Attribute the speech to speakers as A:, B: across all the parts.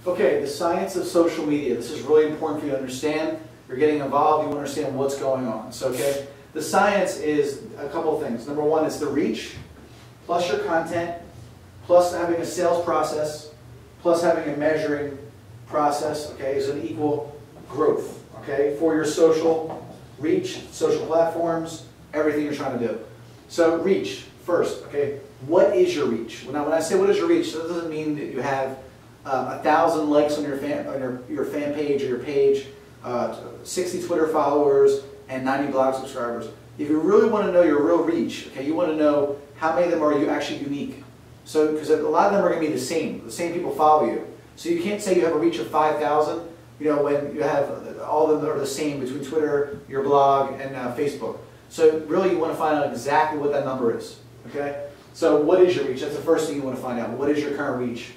A: Okay, the science of social media. This is really important for you to understand. You're getting involved, you understand what's going on. So, okay, the science is a couple of things. Number one is the reach, plus your content, plus having a sales process, plus having a measuring process, okay, is an equal growth, okay, for your social reach, social platforms, everything you're trying to do. So, reach, first, okay, what is your reach? Now, when I say what is your reach, that doesn't mean that you have 1,000 likes on your fan page or your page, 60 Twitter followers, and 90 blog subscribers. If you really want to know your real reach, okay, you want to know how many of them are you actually unique. So, because a lot of them are going to be the same people follow you. So you can't say you have a reach of 5,000, you know, when you have all of them are the same between Twitter, your blog, and Facebook. So really you want to find out exactly what that number is, okay? So what is your reach? That's the first thing you want to find out. What is your current reach?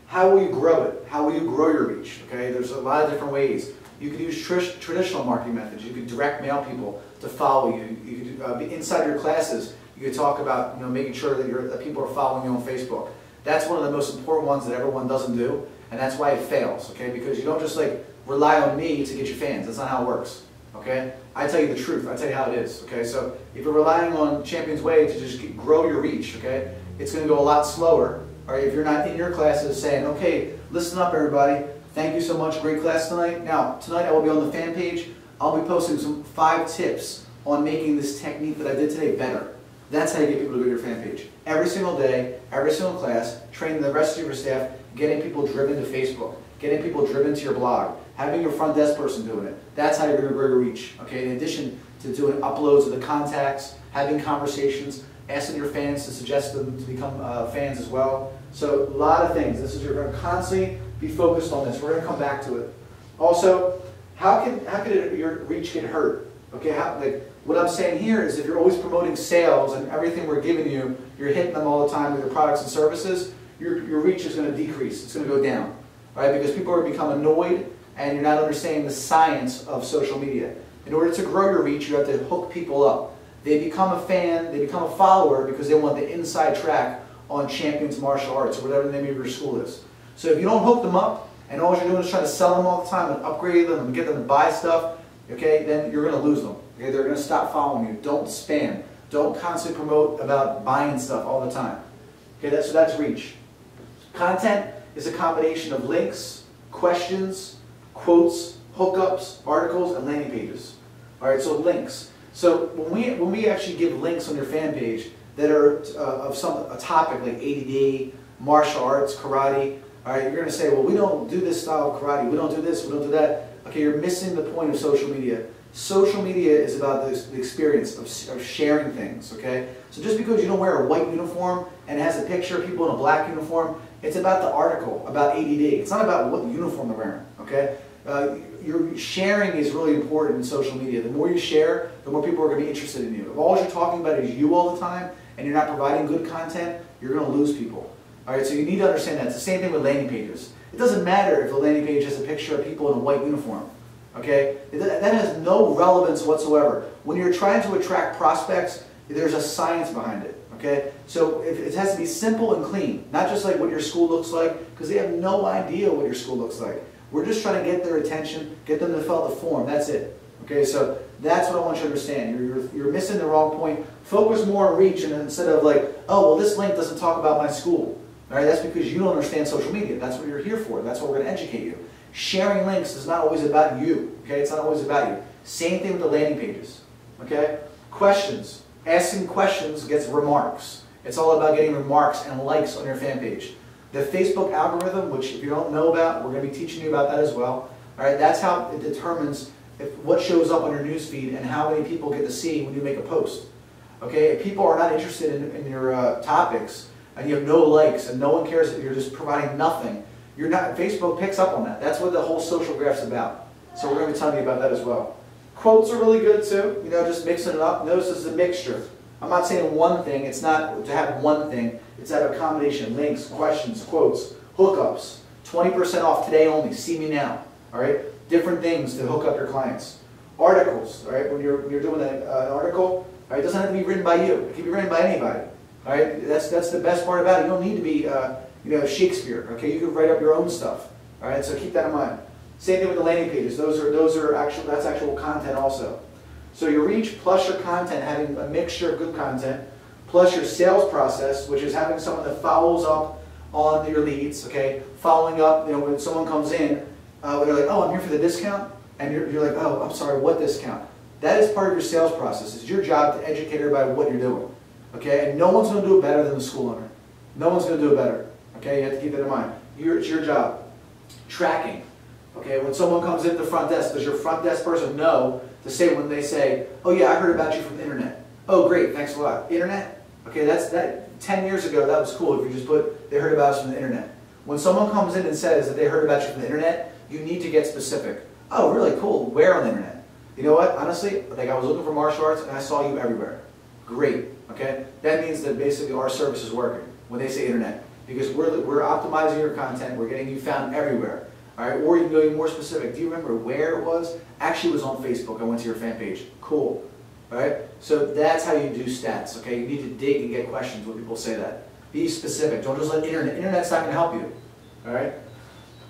A: How will you grow it? How will you grow your reach? Okay, there's a lot of different ways. You could use traditional marketing methods. You could direct mail people to follow you. You could be inside your classes. You could talk about, you know, making sure that people are following you on Facebook. That's one of the most important ones that everyone doesn't do, and that's why it fails. Okay, because you don't just like rely on me to get your fans. That's not how it works. Okay, I tell you the truth. I tell you how it is. Okay, so if you're relying on ChampionsWay to just grow your reach, okay, it's going to go a lot slower. Or if you're not in your classes saying, okay, listen up everybody, thank you so much, great class tonight. Now, tonight I will be on the fan page. I'll be posting some 5 tips on making this technique that I did today better. That's how you get people to go to your fan page. Every single day, every single class, training the rest of your staff, getting people driven to Facebook, getting people driven to your blog, having your front desk person doing it. That's how you're going to grow your reach. Okay, in addition to doing uploads of the contacts, having conversations, asking your fans to suggest them to become fans as well. So a lot of things. This is, you're going to constantly be focused on this. We're going to come back to it. Also, how could your reach get hurt? Okay, what I'm saying here is if you're always promoting sales and everything we're giving you, you're hitting them all the time with your products and services, your reach is going to decrease. It's going to go down, right? Because people are become annoyed and you're not understanding the science of social media. In order to grow your reach, you have to hook people up. They become a fan, they become a follower because they want the inside track on Champions Martial Arts or whatever the name of your school is. So if you don't hook them up and all you're doing is trying to sell them all the time and upgrade them and get them to buy stuff, okay, then you're going to lose them. Okay, they're going to stop following you. Don't spam. Don't constantly promote about buying stuff all the time. Okay, so that's reach. Content is a combination of links, questions, quotes, hookups, articles, and landing pages. All right, so links. So when we actually give links on your fan page that are of a topic like ADD, martial arts, karate, all right, you're going to say, well, we don't do this style of karate, we don't do this, we don't do that. Okay, you're missing the point of social media. Social media is about the experience of sharing things, okay? So just because you don't wear a white uniform and it has a picture of people in a black uniform, it's about the article, about ADD. It's not about what uniform they're wearing, okay? Your sharing is really important in social media. The more you share, the more people are going to be interested in you. If all you're talking about is you all the time and you're not providing good content, you're going to lose people. All right, so you need to understand that. It's the same thing with landing pages. It doesn't matter if the landing page has a picture of people in a white uniform. Okay? That has no relevance whatsoever. When you're trying to attract prospects, there's a science behind it. Okay? So it has to be simple and clean, not just like what your school looks like, because they have no idea what your school looks like. We're just trying to get their attention, get them to fill out the form. That's it. Okay? So that's what I want you to understand. You're missing the wrong point. Focus more on reach, and instead of like, oh, well, this link doesn't talk about my school. All right? That's because you don't understand social media. That's what you're here for. That's what we're going to educate you. Sharing links is not always about you, okay? It's not always about you. Same thing with the landing pages, okay? Questions. Asking questions gets remarks. It's all about getting remarks and likes on your fan page. The Facebook algorithm, which if you don't know about, we're going to be teaching you about that as well. All right, that's how it determines what shows up on your newsfeed and how many people get to see when you make a post. Okay, if people are not interested in your topics and you have no likes and no one cares that you're just providing nothing, Facebook picks up on that. That's what the whole social graph's about. So we're going to be telling you about that as well. Quotes are really good too. You know, just mixing it up. Notice this is a mixture. I'm not saying one thing. It's not to have one thing. It's to have a combination. Links, questions, quotes, hookups. 20% off today only. See me now. All right. Different things to hook up your clients. Articles. All right. When you're doing an article, all right, it doesn't have to be written by you. It can be written by anybody. All right. That's the best part about it. You don't need to be Shakespeare, okay? You can write up your own stuff, all right? So keep that in mind. Same thing with the landing pages. That's actual content also. So your reach plus your content, having a mixture of good content, plus your sales process, which is having someone that follows up on your leads, okay? Following up, when someone comes in, they're like, oh, I'm here for the discount, and you're like, oh, I'm sorry, what discount? That is part of your sales process. It's your job to educate everybody what you're doing, okay? And no one's going to do it better than the school owner. No one's going to do it better, okay? You have to keep that in mind. It's your job. Tracking, okay? When someone comes in at the front desk, does your front desk person know to say when they say, oh yeah, I heard about you from the internet. Oh great, thanks a lot. Internet? Okay, that 10 years ago, that was cool if you just put, they heard about us from the internet. When someone comes in and says that they heard about you from the internet, you need to get specific. Oh, really cool. Where on the internet? You know what? Honestly, like I was looking for martial arts and I saw you everywhere. Great. Okay? That means that basically our service is working when they say internet. Because we're optimizing your content, we're getting you found everywhere. All right? Or you can go even more specific. Do you remember where it was? Actually, it was on Facebook. I went to your fan page. Cool. All right? So that's how you do stats. Okay? You need to dig and get questions when people say that. Be specific. Don't just let internet. Internet's not going to help you. All right?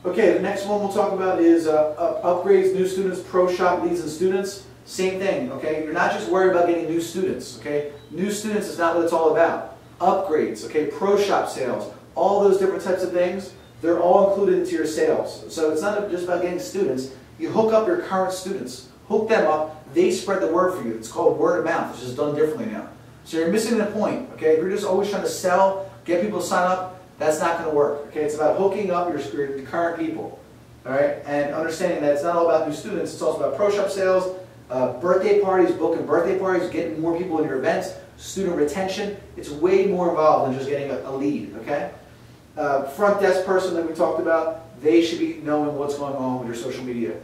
A: Okay, the next one we'll talk about is upgrades, new students, pro shop leads and students. Same thing, okay? You're not just worried about getting new students, okay? New students is not what it's all about. Upgrades, okay? Pro shop sales, all those different types of things, they're all included into your sales. So it's not just about getting students. You hook up your current students. Hook them up. They spread the word for you. It's called word of mouth, which is done differently now. So you're missing the point, okay? If you're just always trying to sell, get people to sign up, that's not going to work. Okay, it's about hooking up your current people, all right, and understanding that it's not all about new students. It's also about pro shop sales, birthday parties, booking birthday parties, getting more people in your events, student retention. It's way more involved than just getting a lead. Okay, front desk person that we talked about, they should be knowing what's going on with your social media.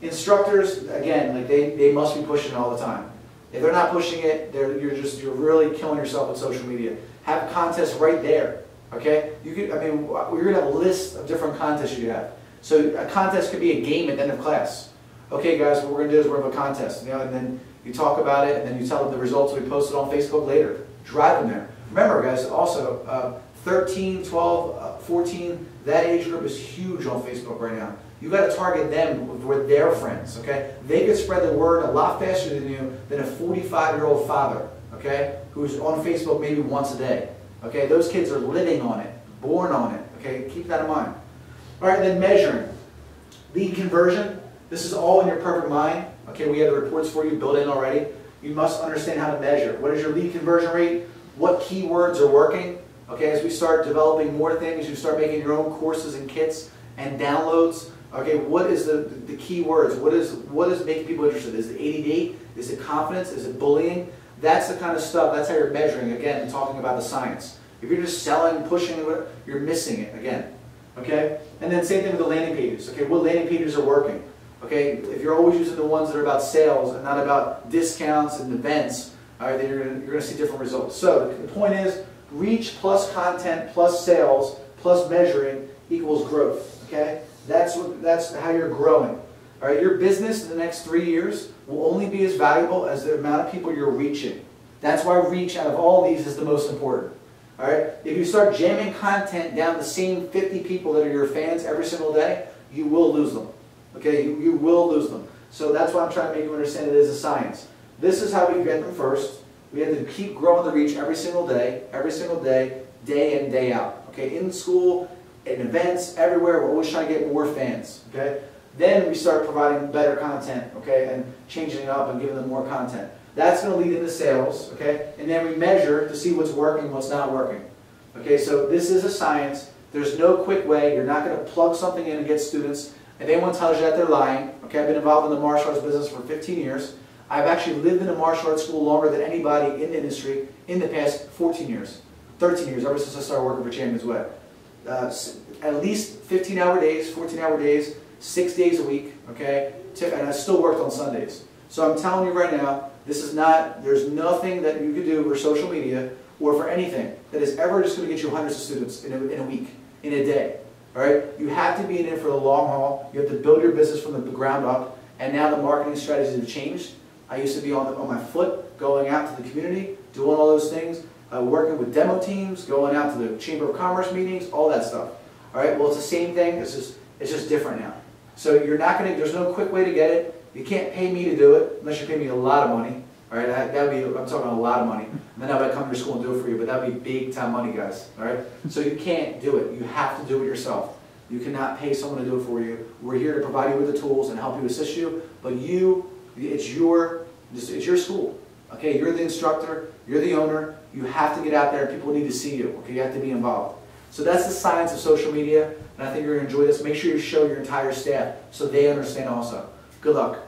A: Instructors, again, like they must be pushing it all the time. If they're not pushing it, you're really killing yourself with social media. Have contests right there. Okay, we're gonna have a list of different contests you have. So a contest could be a game at the end of class. Okay, guys, what we're gonna do is we're gonna have a contest, and then you talk about it, and then you tell them the results. We post it on Facebook later. Drive them there. Remember, guys, also 13, 12, 14, that age group is huge on Facebook right now. You got to target them with their friends. Okay, they could spread the word a lot faster than you than a 45-year-old father. Okay, who's on Facebook maybe once a day. Okay, those kids are living on it, born on it. Okay, keep that in mind. All right, then measuring. Lead conversion, this is all in your perfect mind. Okay, we have the reports for you built in already. You must understand how to measure. What is your lead conversion rate? What keywords are working? Okay, as we start developing more things, you start making your own courses and kits and downloads. Okay, what is the keywords? What is making people interested? Is it ADD? Is it confidence? Is it bullying? That's the kind of stuff, that's how you're measuring, again, talking about the science. If you're just selling, pushing, you're missing it, again. Okay? And then same thing with the landing pages. Okay, what landing pages are working? Okay, if you're always using the ones that are about sales and not about discounts and events, all right, then you're going to see different results. So the point is, reach plus content plus sales plus measuring equals growth. Okay? That's how you're growing. All right, your business in the next 3 years will only be as valuable as the amount of people you're reaching. That's why reach out of all these is the most important. All right, if you start jamming content down the same 50 people that are your fans every single day, you will lose them. Okay, you will lose them. So that's why I'm trying to make you understand it is a science. This is how we get them first. We have to keep growing the reach every single day, day in, day out. Okay, in school, in events, everywhere, we're always trying to get more fans. Okay. Then we start providing better content, okay, and changing it up and giving them more content. That's going to lead into sales, okay, and then we measure to see what's working, what's not working. Okay, so this is a science. There's no quick way. You're not going to plug something in and get students. If anyone tells you that, they're lying. Okay, I've been involved in the martial arts business for 15 years. I've actually lived in a martial arts school longer than anybody in the industry in the past 14 years, 13 years, ever since I started working for ChampionsWay. At least 15-hour days, 14-hour days, 6 days a week, okay? And I still worked on Sundays. So I'm telling you right now, there's nothing that you could do for social media or for anything that is ever just going to get you hundreds of students in a week, in a day, all right? You have to be in it for the long haul. You have to build your business from the ground up, and now the marketing strategies have changed. I used to be on my foot, going out to the community, doing all those things. working with demo teams, going out to the Chamber of Commerce meetings, all that stuff. All right, well, it's the same thing, it's just different now. So you're not going to, there's no quick way to get it. You can't pay me to do it unless you pay me a lot of money. All right, that would be, I'm talking a lot of money. And then I would come to your school and do it for you, but that would be big time money, guys. All right, so you can't do it. You have to do it yourself. You cannot pay someone to do it for you. We're here to provide you with the tools and help you, assist you, but it's your school. Okay, you're the instructor, you're the owner. You have to get out there, and people need to see you. Okay, you have to be involved. So that's the science of social media, and I think you're going to enjoy this. Make sure you show your entire staff so they understand also. Good luck.